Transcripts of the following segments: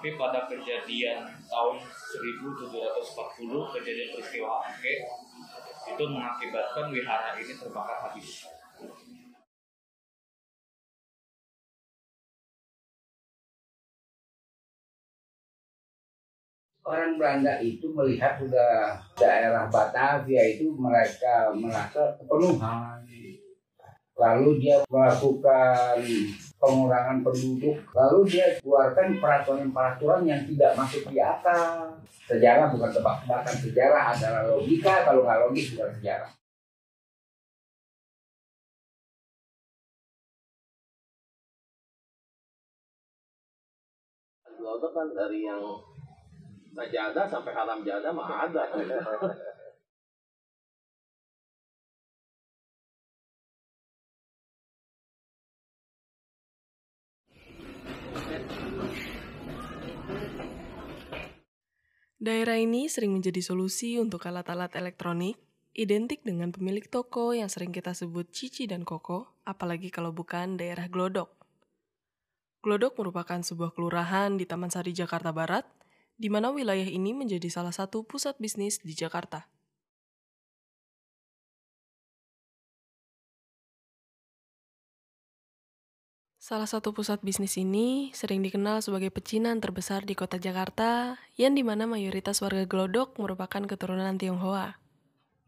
Tapi pada kejadian tahun 1740, kejadian peristiwa Angke, itu mengakibatkan wihara ini terbakar habis. Orang Belanda itu melihat sudah daerah Batavia itu mereka merasa kepenuhan. Lalu dia melakukan pengurangan penduduk. Lalu dia keluarkan peraturan-peraturan yang tidak masuk di akal. Sejarah bukan tebak-tebakan, sejarah adalah logika, kalau nggak logis bukan sejarah. Glodok kan dari yang sajadah sampai haram jadah mah ada. Daerah ini sering menjadi solusi untuk alat-alat elektronik, identik dengan pemilik toko yang sering kita sebut Cici dan Koko, apalagi kalau bukan daerah Glodok. Glodok merupakan sebuah kelurahan di Taman Sari, Jakarta Barat, di mana wilayah ini menjadi salah satu pusat bisnis di Jakarta. Salah satu pusat bisnis ini sering dikenal sebagai pecinan terbesar di kota Jakarta, yang dimana mayoritas warga Glodok merupakan keturunan Tionghoa.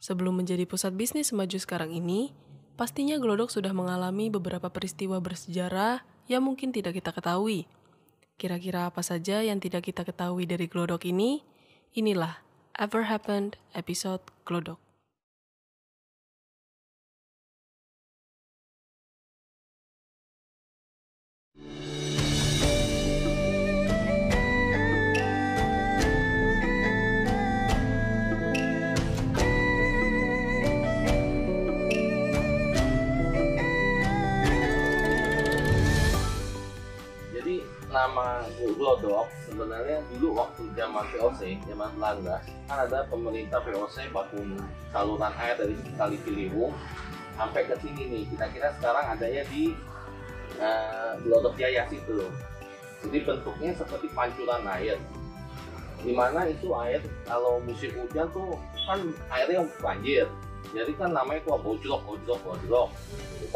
Sebelum menjadi pusat bisnis semaju sekarang ini, pastinya Glodok sudah mengalami beberapa peristiwa bersejarah yang mungkin tidak kita ketahui. Kira-kira apa saja yang tidak kita ketahui dari Glodok ini? Inilah Ever Happened episode Glodok. Nama Glodok sebenarnya dulu waktu zaman VOC, zaman Belanda, kan ada pemerintah VOC bangun saluran air dari Kali Ciliwung sampai ke sini nih. Kira-kira sekarang adanya di Glodok Jaya situ. Jadi bentuknya seperti pancuran air. Dimana itu air kalau musim hujan tuh kan airnya banjir. Jadi kan namanya itu bojlok.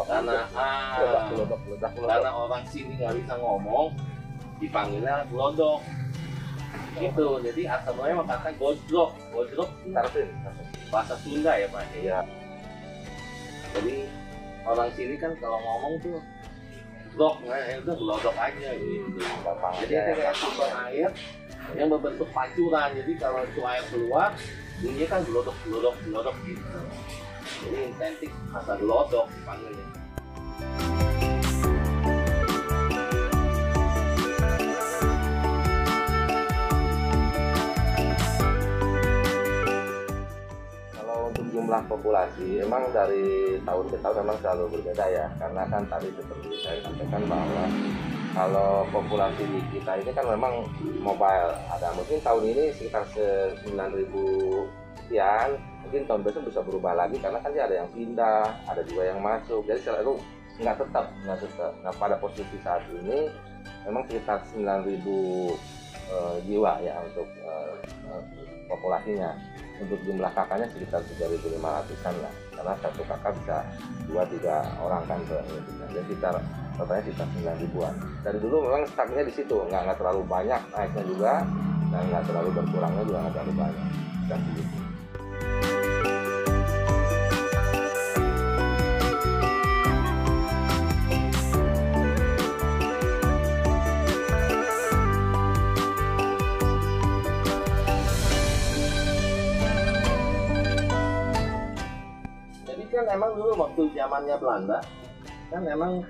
Karena orang sini nggak bisa ngomong, dipanggilnya Glodok gitu. Jadi asalnya kata gojlok bahasa Sunda ya Pak. Iya. Jadi orang sini kan kalau ngomong tuh glok, itu Glodok aja gitu. Jadi ada kayak sumber air yang berbentuk pancuran. Jadi kalau itu air keluar, bunyinya kan glodok gitu. Jadi identik kata Glodok dipanggilnya. Jumlah populasi memang dari tahun ke tahun memang selalu berbeda ya, karena kan tadi seperti saya sampaikan bahwa kalau populasi di kita ini kan memang mobile, ada mungkin tahun ini sekitar 9.000 sekian, mungkin tahun besok bisa berubah lagi karena kan dia ada yang pindah, ada juga yang masuk, jadi selalu nggak tetap. Nah pada posisi saat ini memang sekitar 9.000 jiwa ya untuk populasinya. Untuk jumlah kakaknya sekitar 3.500-an lah, karena satu kakak bisa 2-3 orang kan, jadi sekitar totalnya sekitar 9.000-an. Dari dulu memang startnya di situ, nggak terlalu banyak naiknya juga, dan nggak terlalu berkurangnya juga nggak terlalu banyak. Dan segitu. Kan emang dulu waktu zamannya Belanda kan emang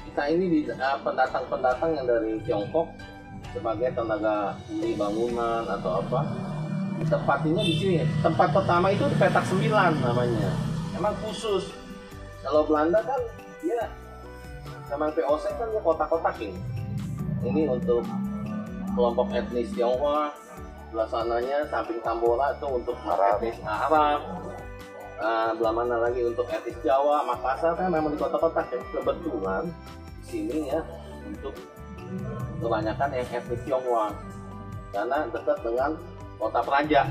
kita ini di pendatang yang dari Tiongkok sebagai tenaga ahli bangunan atau apa, ditempatinya di sini. Tempat pertama itu di Petak 9 namanya, emang khusus. Kalau Belanda kan dia zaman VOC kan dia kotak-kotakin. Ini untuk kelompok etnis Tionghoa, sebelah sananya samping Tambora itu untuk etnis Arab. Belah mana lagi untuk etnis Jawa, Makassar kan memang di kota-kota ya. Kebetulan di sini ya untuk kebanyakan yang etnis Tionghoa karena dekat dengan kota Praja.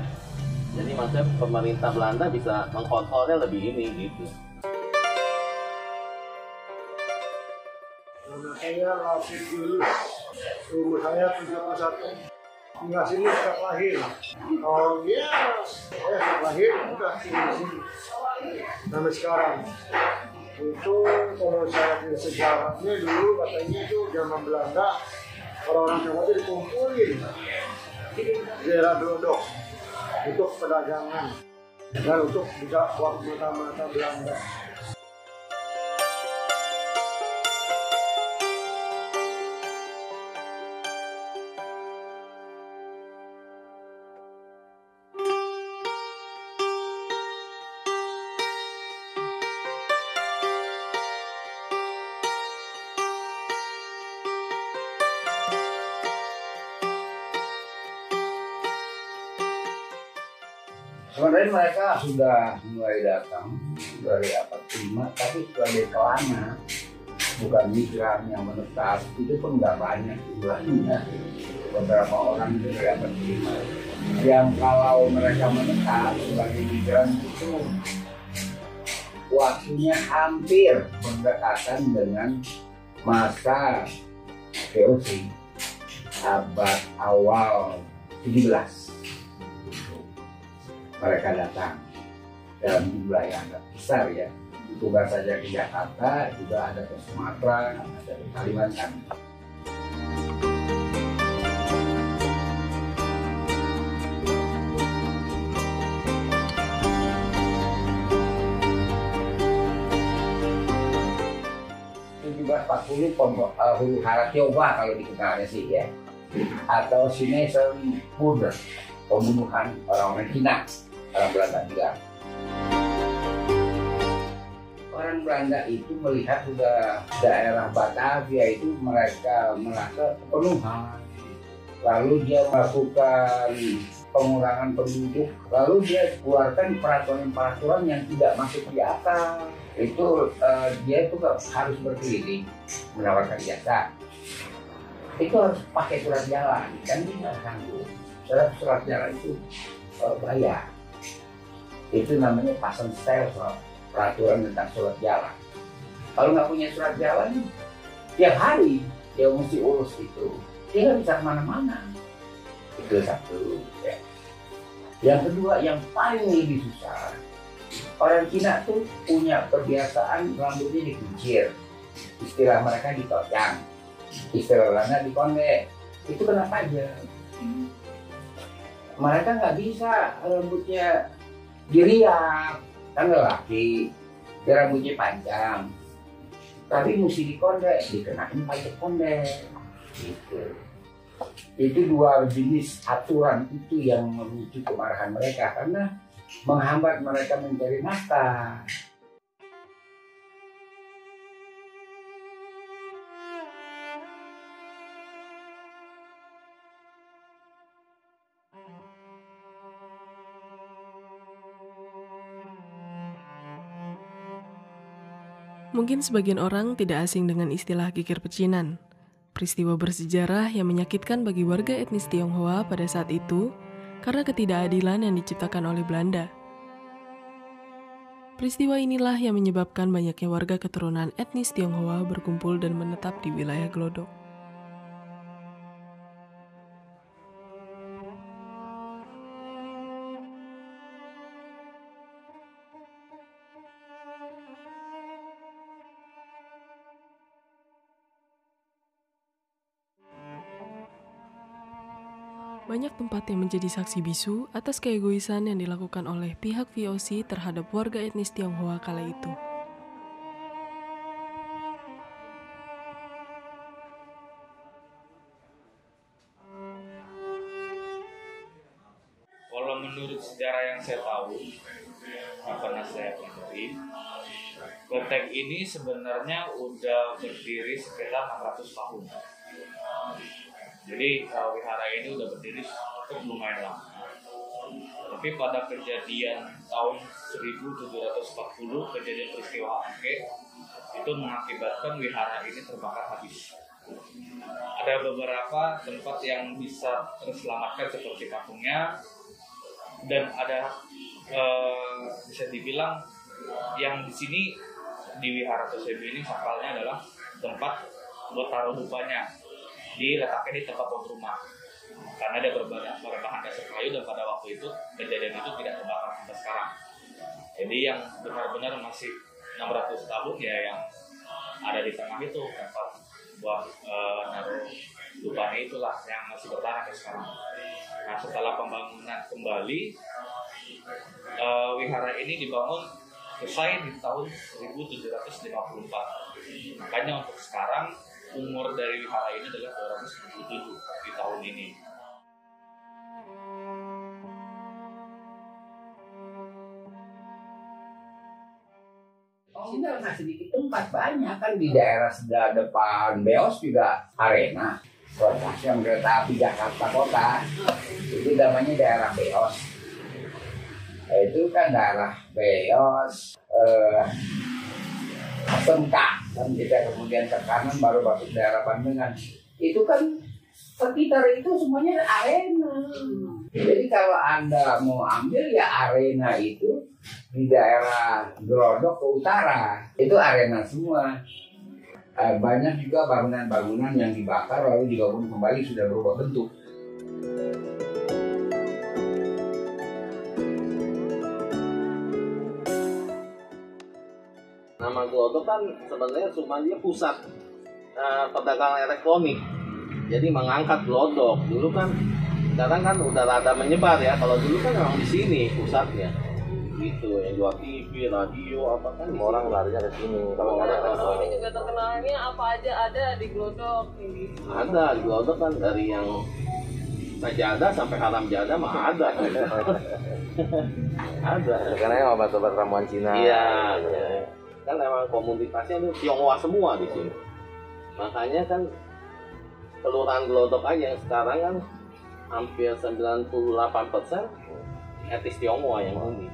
Jadi maksudnya pemerintah Belanda bisa mengkontrolnya lebih ini gitu. Nama saya Rafiq Yunus, umur saya 71. Hingga sini sejak lahir. Oh iya, saya sejak lahir udah di sini. Sampai sekarang. Itu kalau saya lihat sejarahnya dulu katanya itu zaman Belanda orang-orang Jawa itu dikumpulin di daerah Glodok untuk perdagangan dan untuk bisa buat mata-mata Belanda. Sebenarnya mereka sudah mulai datang dari abad kelima, tapi sebagai kelana, bukan migran yang menetap, itu pun nggak banyak jumlahnya. Beberapa orang itu dari abad kelima. Yang kalau mereka menetap sebagai migran itu waktunya hampir berdekatan dengan masa VOC abad awal 17. Mereka datang dalam jumlah yang agak besar ya, bukan saja ke Jakarta, juga ada ke Sumatera, ada di Kalimantan. Huru Hara Tionghoa kalau dikenalnya sih ya, atau Sinesen Murder, pembunuhan orang-orang Cina. Orang Belanda juga. Orang Belanda itu melihat sudah daerah Batavia itu mereka merasa kepenuhan. Lalu dia melakukan pengurangan penduduk. Lalu dia keluarkan peraturan-peraturan yang tidak masuk di akal. Itu dia itu harus berkeliling menawarkan jasa. Itu harus pakai surat jalan. Dan dia nggak sanggup. Surat jalan itu bayar. Itu namanya pasang style, peraturan tentang surat jalan. Kalau nggak punya surat jalan, tiap hari dia mesti urus itu. Dia nggak bisa kemana-mana. Itu satu. Ya. Yang kedua, yang paling lebih susah, orang Cina tuh punya kebiasaan rambutnya dikuncir. Istilah mereka ditocang, istilah lainnya dikonde. Itu kenapa aja? Mereka nggak bisa rambutnya diriak, kan lelaki, dia rambutnya panjang, tapi mesti dikonde, dikenain pajak konde, gitu. Itu dua jenis aturan itu yang memicu kemarahan mereka karena menghambat mereka mencari nafkah. Mungkin sebagian orang tidak asing dengan istilah kikir pecinan, peristiwa bersejarah yang menyakitkan bagi warga etnis Tionghoa pada saat itu karena ketidakadilan yang diciptakan oleh Belanda. Peristiwa inilah yang menyebabkan banyaknya warga keturunan etnis Tionghoa berkumpul dan menetap di wilayah Glodok. Banyak tempat yang menjadi saksi bisu atas keegoisan yang dilakukan oleh pihak VOC terhadap warga etnis Tionghoa kala itu. Kalau menurut sejarah yang saya tahu, yang pernah saya pelajari, kelenteng ini sebenarnya udah berdiri sekitar 600 tahun. Jadi wihara ini udah berdiri cukup lumayan lama. Tapi pada kejadian tahun 1740, kejadian peristiwa Angke, itu mengakibatkan wihara ini terbakar habis. ada beberapa tempat yang bisa terselamatkan seperti patungnya, dan ada bisa dibilang yang di sini di Wihara Tosebi ini sakralnya adalah tempat buat taruh dupanya, diletakkan di tempat pohon rumah karena dia berbahan dasar kayu, dan pada waktu itu kejadian itu tidak terbakar sampai sekarang. Jadi yang benar-benar masih 600 tahun ya yang ada di tengah itu tempat buat naruh dupanya, itulah yang masih bertahan sampai sekarang. Nah, setelah pembangunan kembali, wihara ini dibangun selesai di tahun 1754. Makanya untuk sekarang umur dari wihara ini adalah 267 di tahun ini. Oh enggak, nggak sedikit tempat, banyak kan di daerah sebelah depan Beos juga arena. Stasiun kereta api Jakarta Kota itu namanya daerah Beos. Itu kan daerah Beos, SMK kan kita kemudian ke kanan baru masuk daerah Pandengan. Itu kan sekitar itu semuanya arena. Jadi kalau Anda mau ambil ya arena itu di daerah Glodok ke utara, itu arena semua. Banyak juga bangunan-bangunan yang dibakar lalu dibangun kembali sudah berubah bentuk. Nama Glodok kan sebenarnya cuma dia pusat perdagangan elektronik. Jadi mengangkat Glodok. Dulu kan, sekarang kan udah rada menyebar ya. Kalau dulu kan memang di sini pusatnya. Gitu, yang jual TV, radio, apa kan Orang larinya ke sini. Kalau nggak ada Ini juga terkenalnya apa aja ada di Glodok ini. ada di Glodok kan, dari yang sajadah sampai haram jadah mah ada. Ada. karena yang obat-obat ramuan Cina. Iya, kan memang komunitasnya itu Tionghoa semua di sini. Makanya kan kelurahan Glodok aja yang sekarang kan hampir 98% etnis Tionghoa yang huni.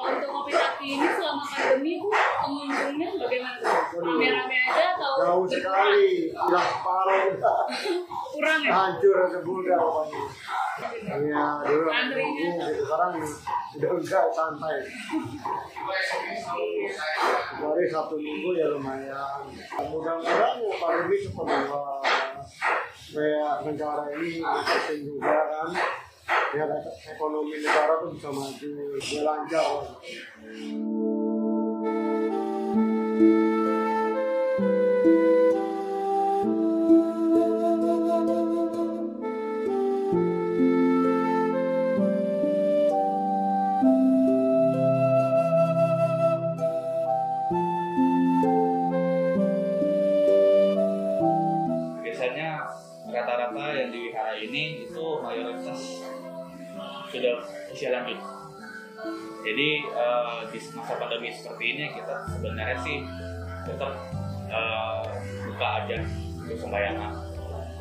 Untuk kopi kaki ini selama pandemi Bu, pengunjungnya bagaimana? Rame-rame aja atau Jauh sekali, udah separuh, kurang ya? hancur sebulgar pokoknya. Iya, dulu Antrinya. gitu, sekarang udah enggak santai. Kecuali Sabtu Minggu ya lumayan. Mudah-mudahan ya pandemi cepat keluar. Kayak negara ini ngikutin juga kan. Ya ekonomi negara tuh bisa maju, dia lancar. Biasanya rata-rata yang di wihara ini itu mayoritas sudah usia lanjut. Jadi di masa pandemi seperti ini kita sebenarnya sih tetap buka aja untuk sembayangan.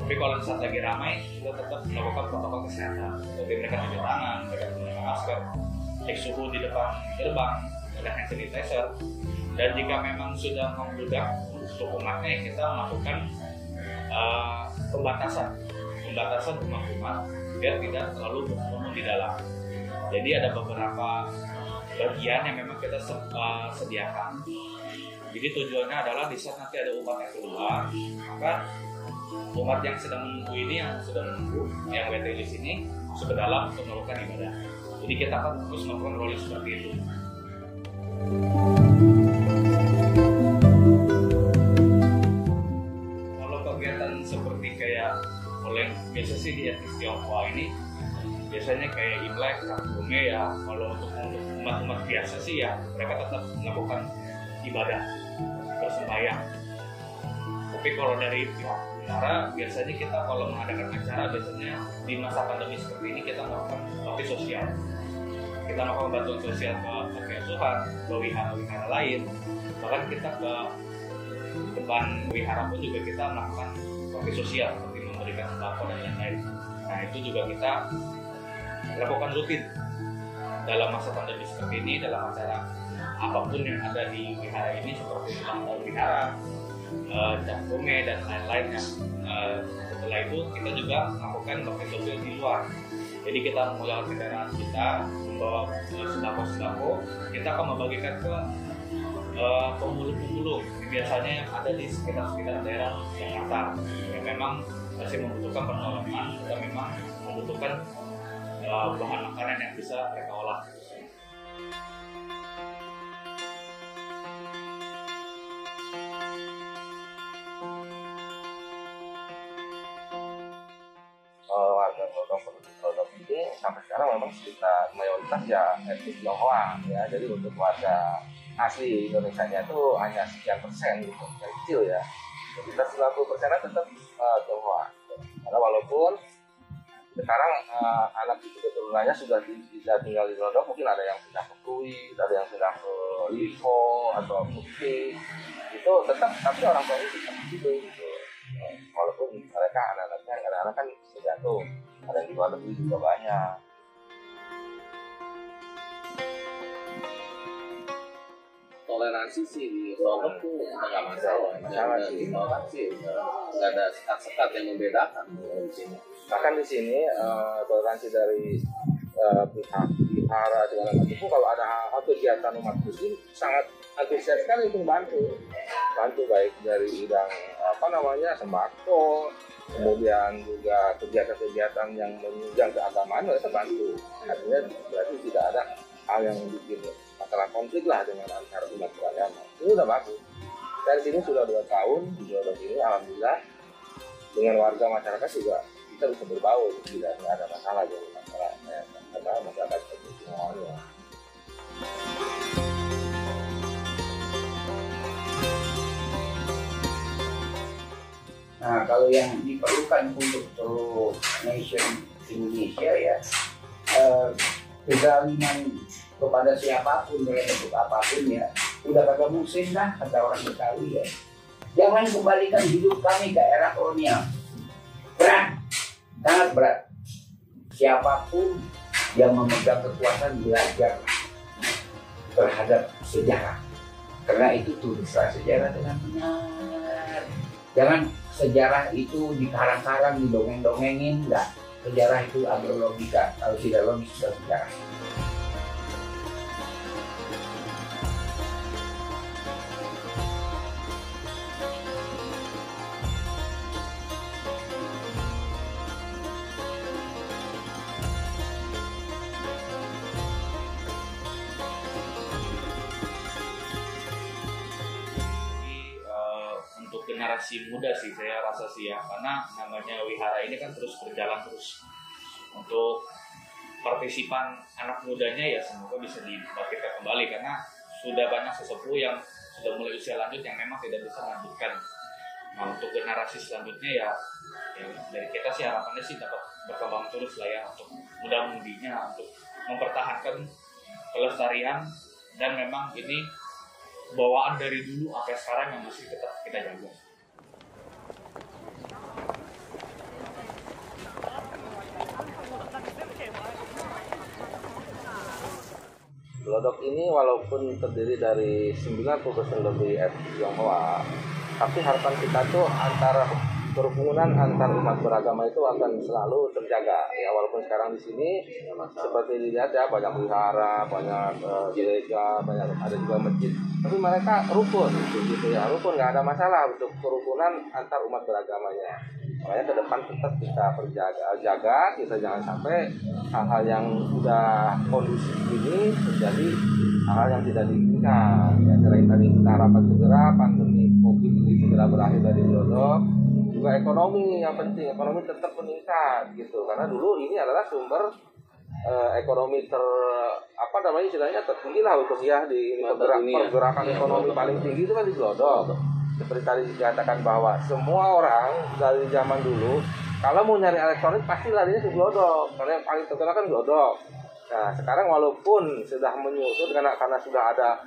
Tapi kalau saat lagi ramai, kita tetap melakukan protokol kesehatan. Seperti mereka cuci tangan, mereka menggunakan masker, cek suhu di depan gerbang, ada hand sanitizer. Dan jika memang sudah membludak untuk umatnya, kita melakukan pembatasan rumah-rumah biar tidak terlalu berkerumun di dalam. Jadi ada beberapa bagian yang memang kita sediakan. Jadi tujuannya adalah di saat nanti ada umat yang keluar, maka umat yang sedang menunggu ini, yang sudah menunggu, yang waiting di sini masuk ke dalam untuk melakukan ibadah. Jadi kita akan terus melakukan rolling seperti itu. Kalau kegiatan seperti kayak oleh biasa sih di etnis Tionghoa ini biasanya kayak Imlek, Cap Gome ya. Kalau untuk umat-umat biasa sih ya mereka tetap melakukan ibadah bersembahyang. Tapi kalau dari pihak wihara biasanya kita kalau mengadakan acara biasanya di masa pandemi seperti ini kita melakukan bakti sosial. Kita melakukan bantuan sosial ke panti asuhan, ke wihara-wihara lain. Bahkan kita ke depan wihara pun juga kita melakukan bakti sosial seperti memberikan sembako dan lain-lain. Nah itu juga kita lakukan rutin dalam masa pandemi seperti ini, dalam acara apapun yang ada di wihara ini seperti ulang tahun wihara, cap gome dan lain-lainnya. Setelah itu kita juga melakukan bakti sosial di luar. Jadi kita menggunakan kendaraan kita, membawa sembako-sembako, kita akan membagikan ke pemulung-pemulung biasanya yang ada di sekitar daerah Jakarta yang memang masih membutuhkan pertolongan atau memang membutuhkan bahan makanan yang bisa mereka olah. Warga Glodok ini sampai sekarang memang sekitar mayoritas ya etnis Tionghoa ya. Jadi untuk warga asli Indonesia-nya itu hanya sekian persen gitu, kecil ya. Sekitar 90%-an tetap Tionghoa. Karena walaupun sekarang anak itu keturunannya sudah bisa tinggal di Glodok, mungkin ada yang pindah ke Pluit, ada yang pindah ke Livo atau Bukti, itu tetap tapi orang tua itu tetap gitu. Walaupun mereka anak-anaknya kadang-kadang kan tergantung, ada yang di luar negeri juga banyak. Toleransi sih di Glodok tuh nggak masalah sih, toleransi nggak ada sekat-sekat yang membedakan di sini. Bahkan di sini toleransi dari pihak wihara segala macam itu kalau ada hal kegiatan umat muslim sangat antusias sekali untuk bantu baik dari bidang sembako, kemudian juga kegiatan-kegiatan yang menunjang keagamaan mereka bantu. Artinya berarti tidak ada hal yang bikin masalah konflik lah dengan antara umat beragama. Ini udah bagus. Dari sini sudah 2 tahun di Glodok ini, alhamdulillah dengan warga masyarakat juga kita bisa berbaur, tidak ada masalah dengan masyarakat semuanya. Nah, kalau yang diperlukan untuk seluruh nation Indonesia ya, kezaliman kepada siapapun dalam bentuk apapun ya, udah kagak musim dah kata orang Betawi ya. Jangan kembalikan hidup kami ke era kolonial. Berat, sangat berat. Siapapun yang memegang kekuasaan belajar terhadap sejarah. Karena itu tulislah sejarah dengan benar. Jangan sejarah itu dikarang-karang, didongeng-dongengin, enggak. Sejarah itu ada logika, kalau tidak logis sudah sejarah. Generasi muda sih saya rasa sih ya, karena namanya wihara ini kan terus berjalan terus. Untuk partisipan anak mudanya ya semoga bisa dibangkitkan kembali, karena sudah banyak sesepuh yang sudah mulai usia lanjut yang memang tidak bisa melanjutkan. Nah untuk generasi selanjutnya ya dari kita sih harapannya sih dapat berkembang terus lah ya, untuk muda-mudinya untuk mempertahankan kelestarian, dan memang ini bawaan dari dulu sampai sekarang yang masih tetap kita jaga. Glodok ini walaupun terdiri dari 90% lebih etnis Tionghoa, tapi harapan kita tuh antara kerukunan antar umat beragama itu akan selalu terjaga. Ya walaupun sekarang di sini seperti dilihat ya banyak wihara, banyak gereja, banyak ada juga masjid, tapi mereka rukun gitu ya, rukun, nggak ada masalah untuk kerukunan antar umat beragamanya. Makanya ke depan tetap kita jaga, kita jangan sampai hal-hal yang sudah kondusif ini terjadi hal-hal yang tidak diinginkan. Ya selain tadi kita harapkan segera pandemi COVID ini segera berakhir dari Glodok, juga ekonomi yang penting, ekonomi tetap meningkat gitu. Karena dulu ini adalah sumber ekonomi istilahnya tertinggi lah untuk ya di pergerakan ekonomi paling tinggi itu kan di Glodok. Seperti tadi dikatakan bahwa semua orang dari zaman dulu kalau mau nyari elektronik pasti larinya ke Glodok, karena yang paling terkenal kan Glodok. Nah sekarang walaupun sudah menyusut karena sudah ada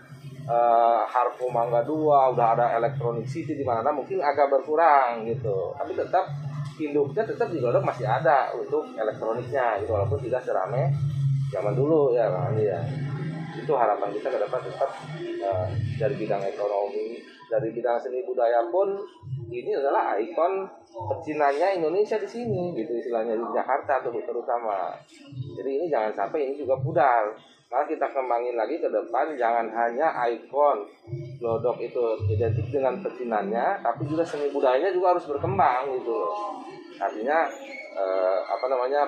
Harpo Mangga 2, udah ada Electronic City di mana mungkin agak berkurang gitu. Tapi tetap induknya tetap di Glodok masih ada untuk elektroniknya gitu, walaupun tidak seramai zaman dulu ya kan ya. Itu harapan kita ke depan tetap dari bidang ekonomi, dari bidang seni budaya pun ini adalah ikon pecinannya Indonesia di sini gitu istilahnya di Jakarta terutama. Jadi ini jangan sampai ini juga pudar. Karena kita kembangin lagi ke depan, jangan hanya ikon Glodok itu identik dengan pecinannya, tapi juga seni budayanya juga harus berkembang gitu. Artinya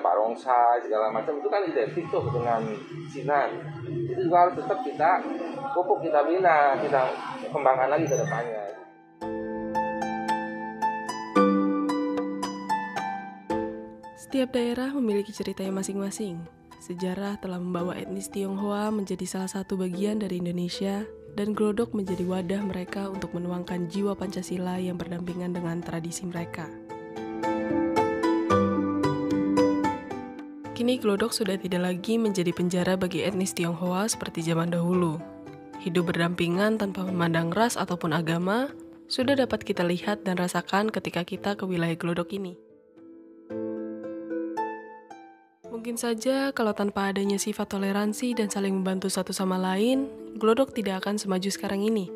barongsai segala macam itu kan identik tuh dengan Cina. Itu juga harus tetap kita pupuk, kita bina, kita kembangkan lagi ke depannya. Setiap daerah memiliki ceritanya masing-masing. Sejarah telah membawa etnis Tionghoa menjadi salah satu bagian dari Indonesia, dan Glodok menjadi wadah mereka untuk menuangkan jiwa Pancasila yang berdampingan dengan tradisi mereka. Kini Glodok sudah tidak lagi menjadi penjara bagi etnis Tionghoa seperti zaman dahulu. Hidup berdampingan tanpa memandang ras ataupun agama sudah dapat kita lihat dan rasakan ketika kita ke wilayah Glodok ini. Mungkin saja kalau tanpa adanya sifat toleransi dan saling membantu satu sama lain, Glodok tidak akan semaju sekarang ini.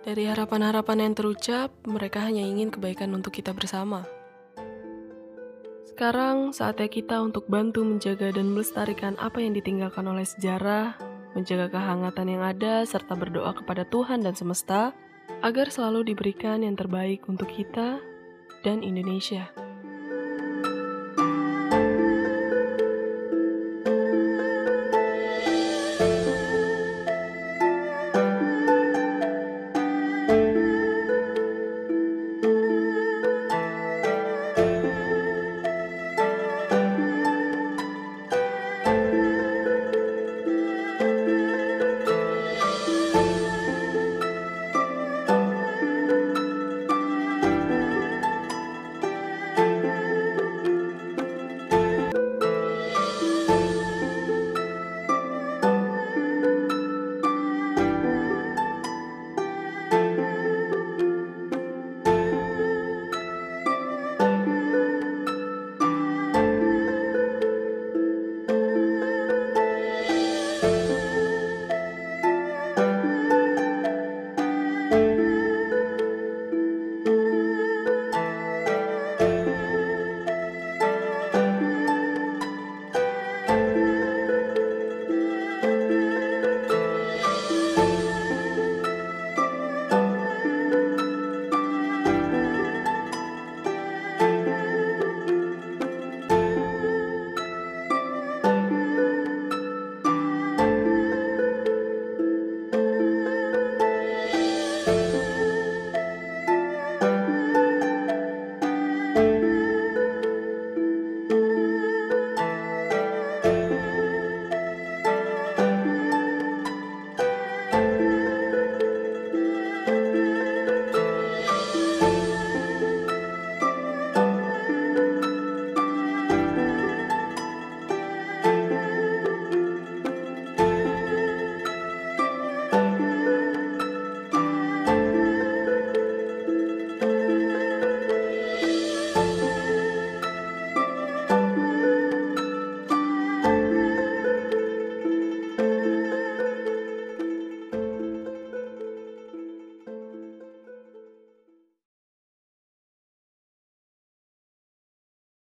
Dari harapan-harapan yang terucap, mereka hanya ingin kebaikan untuk kita bersama. Sekarang saatnya kita untuk bantu menjaga dan melestarikan apa yang ditinggalkan oleh sejarah, menjaga kehangatan yang ada, serta berdoa kepada Tuhan dan semesta, agar selalu diberikan yang terbaik untuk kita dan Indonesia.